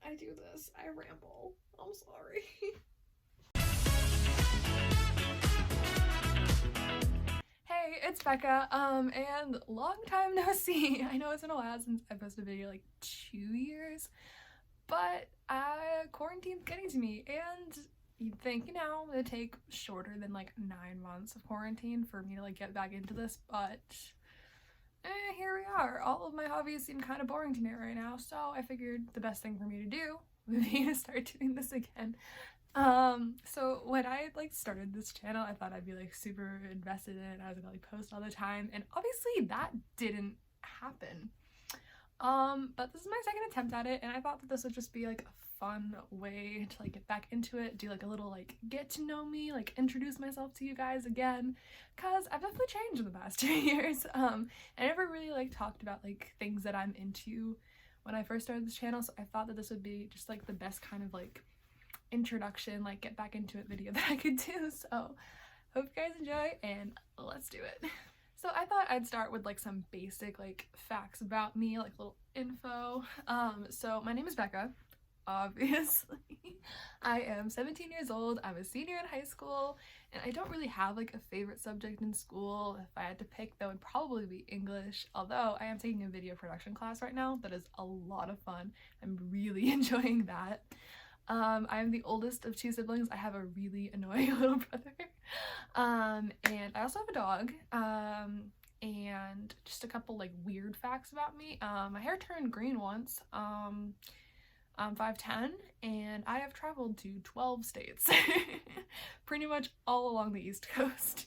I do this. I ramble. I'm sorry. Hey, it's Becca, and long time no see. I know it's been a while since I posted a video, like 2 years, but quarantine's getting to me, and you'd think, it'd take shorter than like 9 months of quarantine for me to like get back into this, but here we are. All of my hobbies seem kind of boring to me right now, so I figured the best thing for me to do would be to start doing this again. So when I like started this channel, I thought I'd be like super invested in it. I was gonna like post all the time, and obviously that didn't happen. But this is my second attempt at it, and I thought that this would just be like a fun way to like get back into it, do like a little like get to know me, like introduce myself to you guys again, because I've definitely changed in the past 2 years. I never really like talked about like things that I'm into when I first started this channel, so I thought that this would be just like the best kind of like introduction, like get back into it video that I could do. So hope you guys enjoy, and let's do it. So I thought I'd start with like some basic like facts about me, like little info. So my name is Becca, obviously. I am 17 years old. I'm a senior in high school, and I don't really have like a favorite subject in school. If I had to pick, that would probably be English, although I am taking a video production class right now that is a lot of fun. I'm really enjoying that. I'm the oldest of 2 siblings. I have a really annoying little brother. And I also have a dog. And just a couple like weird facts about me. My hair turned green once. I'm 5'10", and I have traveled to 12 states. Pretty much all along the East Coast.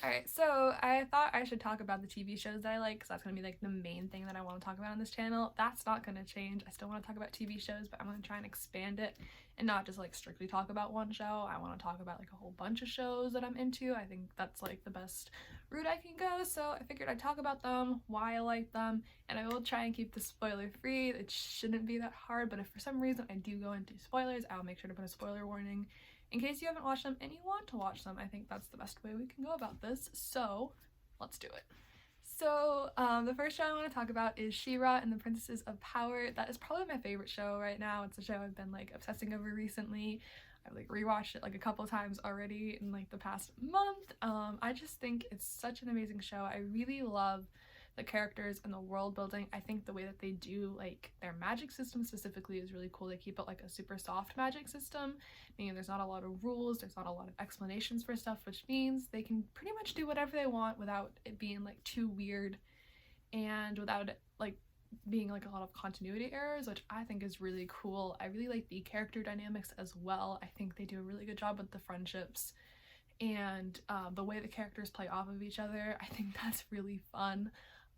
Alright, so I thought I should talk about the TV shows that I like, because that's going to be like the main thing that I want to talk about on this channel. That's not going to change. I still want to talk about TV shows, but I'm going to try and expand it and not just like strictly talk about one show. I want to talk about like a whole bunch of shows that I'm into. I think that's like the best route I can go, so I figured I'd talk about them, why I like them, and I will try and keep this spoiler free. It shouldn't be that hard, but if for some reason I do go into spoilers, I'll make sure to put a spoiler warning in case you haven't watched them and you want to watch them. I think that's the best way we can go about this, so let's do it. So the first show I want to talk about is She-Ra and the Princesses of Power. That is probably my favorite show right now. It's a show I've been like obsessing over recently. I've like rewatched it like a couple times already in like the past month. I just think it's such an amazing show. I really love the characters and the world building. I think the way that they do like their magic system specifically is really cool. They keep it like a super soft magic system, meaning there's not a lot of rules, there's not a lot of explanations for stuff, which means they can pretty much do whatever they want without it being like too weird and without it like being like a lot of continuity errors, which I think is really cool. I really like the character dynamics as well. I think they do a really good job with the friendships and the way the characters play off of each other. I think that's really fun.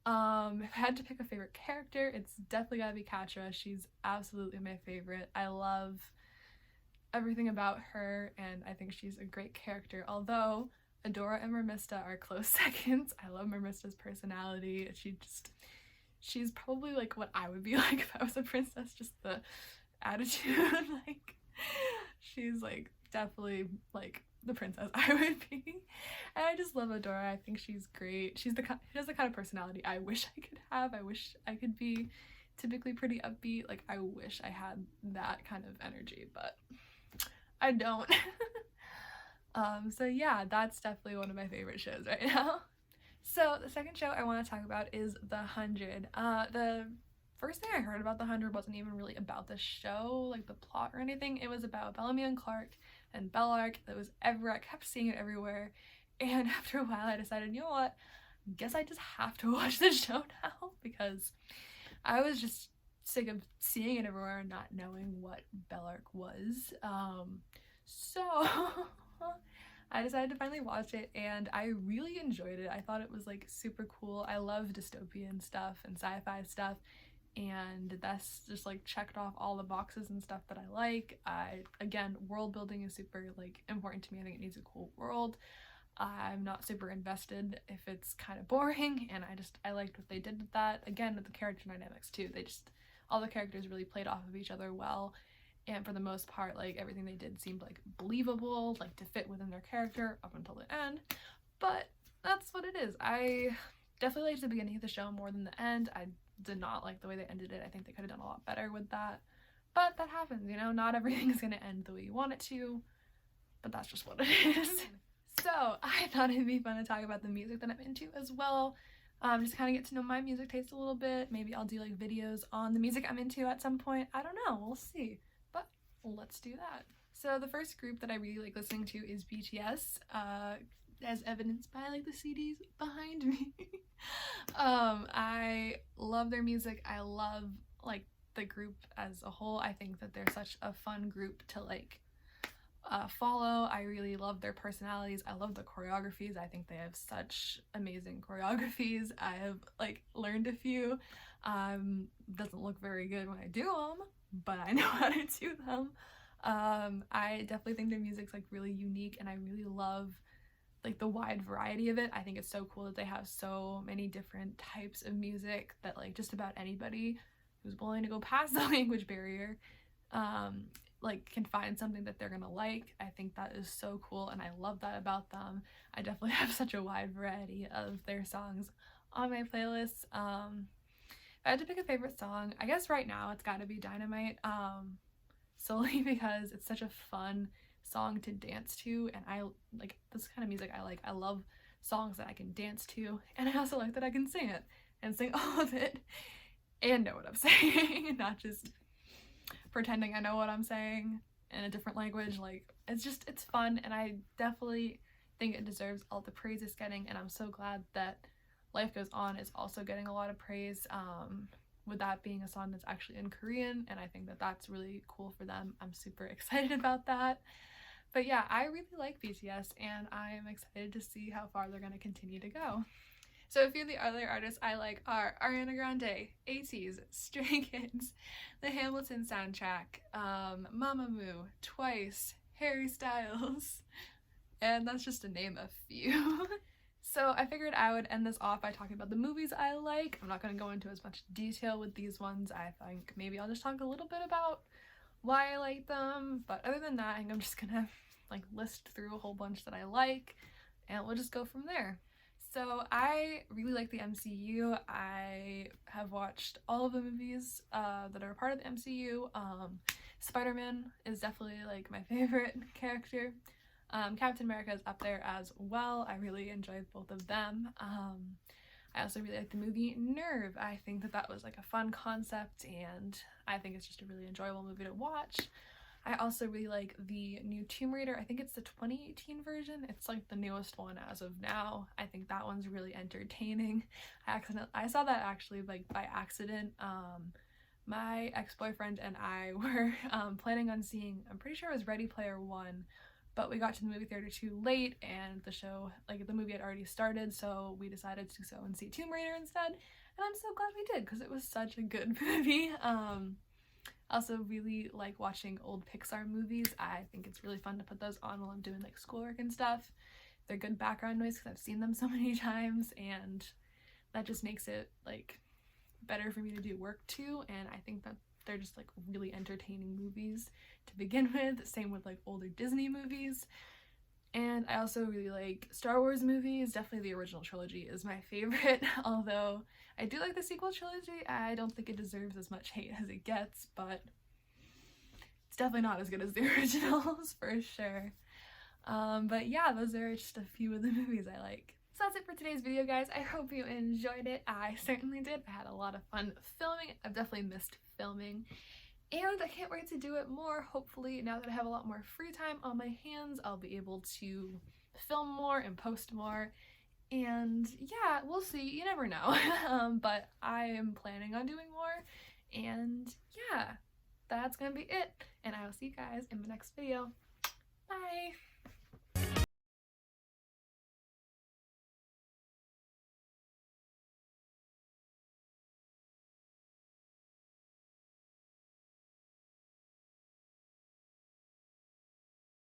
If I had to pick a favorite character, it's definitely gotta be Catra. She's absolutely my favorite. I love everything about her, and I think she's a great character, although Adora and Mermista are close seconds. I love Mermista's personality. She's probably like what I would be like if I was a princess, just the attitude. Like, she's like definitely like the princess I would be. And I just love Adora. I think she's great. She has the kind of personality I wish I could have. I wish I could be typically pretty upbeat. Like, I wish I had that kind of energy, but I don't. So yeah, that's definitely one of my favorite shows right now. So the second show I want to talk about is The 100. The first thing I heard about The 100 wasn't even really about the show, like the plot or anything. It was about Bellamy and Clark and Bellarke. It was everywhere. I kept seeing it everywhere, and after a while I decided, you know what, I guess I just have to watch the show now, because I was just sick of seeing it everywhere and not knowing what Bellarke was. So I decided to finally watch it, and I really enjoyed it. I thought it was like super cool. I love dystopian stuff and sci-fi stuff, and that's just like checked off all the boxes and stuff that I like. Again, world building is super like important to me. I think it needs a cool world. I'm not super invested if it's kind of boring, and I liked what they did with that. Again, with the character dynamics too. All the characters really played off of each other well, and for the most part, like, everything they did seemed like believable, like to fit within their character up until the end. But that's what it is. I definitely liked the beginning of the show more than the end. I did not like the way they ended it. I think they could have done a lot better with that. But that happens, you know, not everything's gonna end the way you want it to, but that's just what it is. So I thought it'd be fun to talk about the music that I'm into as well. Just kind of get to know my music taste a little bit. Maybe I'll do like videos on the music I'm into at some point. I don't know, we'll see. But let's do that. So the first group that I really like listening to is BTS, as evidenced by like the CDs behind me. I love their music. I love like the group as a whole. I think that they're such a fun group to like follow. I really love their personalities. I love the choreographies. I think they have such amazing choreographies. I have like learned a few. Doesn't look very good when I do them, but I know how to do them. I definitely think their music's like really unique, and I really love like the wide variety of it. I think it's so cool that they have so many different types of music that like just about anybody who's willing to go past the language barrier like can find something that they're gonna like. I think that is so cool, and I love that about them. I definitely have such a wide variety of their songs on my playlist. If I had to pick a favorite song, I guess right now it's gotta be Dynamite, solely because it's such a fun song to dance to, and I like this kind of music. I love songs that I can dance to, and I also like that I can sing it and sing all of it and know what I'm saying, not just pretending I know what I'm saying in a different language. Like it's fun, and I definitely think it deserves all the praise it's getting, and I'm so glad that Life Goes On is also getting a lot of praise, with that being a song that's actually in Korean, and I think that that's really cool for them. I'm super excited about that. But yeah, I really like BTS, and I'm excited to see how far they're going to continue to go. So a few of the other artists I like are Ariana Grande, ATEEZ, Stray Kids, the Hamilton soundtrack, Mamamoo, Twice, Harry Styles, and that's just to name a few. So I figured I would end this off by talking about the movies I like. I'm not going to go into as much detail with these ones. I think maybe I'll just talk a little bit about why I like them, but other than that, I think I'm just gonna like list through a whole bunch that I like, and we'll just go from there. So I really like the MCU. I have watched all of the movies that are a part of the MCU. Spider-Man is definitely like my favorite character. Captain America is up there as well. I really enjoyed both of them. I also really like the movie Nerve. I think that that was like a fun concept, and I think it's just a really enjoyable movie to watch. I also really like the new Tomb Raider. I think it's the 2018 version. It's like the newest one as of now. I think that one's really entertaining. I saw that actually like by accident. My ex-boyfriend and I were planning on seeing, I'm pretty sure it was Ready Player One, but we got to the movie theater too late, and the movie had already started, so we decided to go and see Tomb Raider instead, and I'm so glad we did, because it was such a good movie. Also really like watching old Pixar movies. I think it's really fun to put those on while I'm doing like schoolwork and stuff. They're good background noise because I've seen them so many times, and that just makes it like better for me to do work too, and I think that they're just like really entertaining movies to begin with. Same with like older Disney movies. And I also really like Star Wars movies. Definitely the original trilogy is my favorite, although I do like the sequel trilogy. I don't think it deserves as much hate as it gets, but it's definitely not as good as the originals for sure. But yeah, those are just a few of the movies I like. So that's it for today's video, guys. I hope you enjoyed it. I certainly did. I had a lot of fun filming. I've definitely missed filming, and I can't wait to do it more. Hopefully, now that I have a lot more free time on my hands, I'll be able to film more and post more. And yeah, we'll see. You never know. But I am planning on doing more. And yeah, that's gonna be it. And I will see you guys in the next video. Bye!